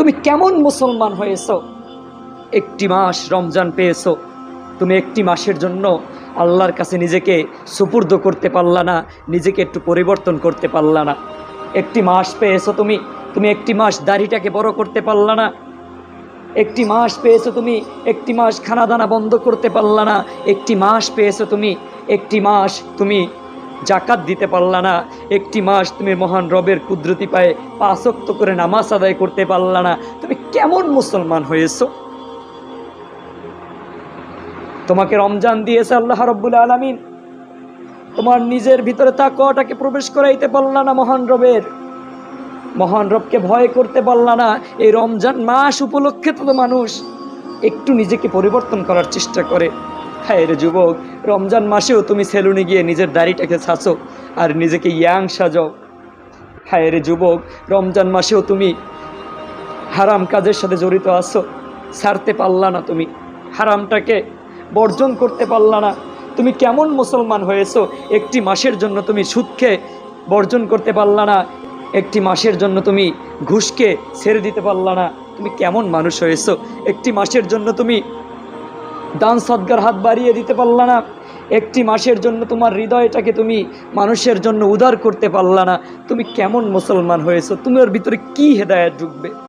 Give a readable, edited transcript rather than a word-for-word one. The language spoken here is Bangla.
তুমি কেমন মুসলমান হয়েছো? একটি মাস রমজান পেয়েছো, তুমি একটি মাসের জন্য আল্লাহর কাছে নিজেকে সুপুর্দ করতে পারলা না, নিজেকে একটু পরিবর্তন করতে পারলা না। একটি মাস পেয়েছো তুমি, তুমি একটি মাস দাড়িটাকে বড় করতে পারলা না। একটি মাস পেয়েছো তুমি, একটি মাস খানা দানা বন্ধ করতে পারলা না। একটি মাস পেয়েছো তুমি, একটি মাস তুমি জাকাত দিতে পারলা না। একটি মাস তুমি মহান রবের কুদরতি পায়ে 5 ওয়াক্ত করে নামাজ আদায় করতে পারলা না। তুমি কেমন মুসলমান হয়েছো? তোমাকে রমজান দিয়েছে আল্লাহ রাব্বুল আলামিন, তোমার নিজের ভিতরে তাকওয়াটাকে প্রবেশ করাইতে পারলা না। মহান রবকে ভয় করতে পারলা না। এই রমজান মাস উপলক্ষে তো মানুষ একটু নিজেকে পরিবর্তন করার চেষ্টা করে। হ্যাঁ রে যুবক, রমজান মাসেও তুমি সেলুনে গিয়ে নিজের দাড়িটাকে ছাঁচো আর নিজেকে ইয়াং সাজাও। হ্যাঁ রে যুবক, রমজান মাসেও তুমি হারাম কাজের সাথে জড়িত আছো, ছাড়তে পারলা না। তুমি হারামটাকে বর্জন করতে পারলা না। তুমি কেমন মুসলমান হয়েছো? একটি মাসের জন্য তুমি সুদকে বর্জন করতে পারলা না। একটি মাসের জন্য তুমি ঘুষকে ছেড়ে দিতে পারলা না। তুমি কেমন মানুষ হয়েছো? একটি মাসের জন্য তুমি দান সদকার হাত বাড়িয়ে দিতে পারলা না। একটি মাসের জন্য তোমার হৃদয়টাকে তুমি মানুষের জন্য উদার করতে পারলা না। তুমি কেমন মুসলমান হয়েছো? তোমার ভিতরে কি হেদায়েত ঢুকবে?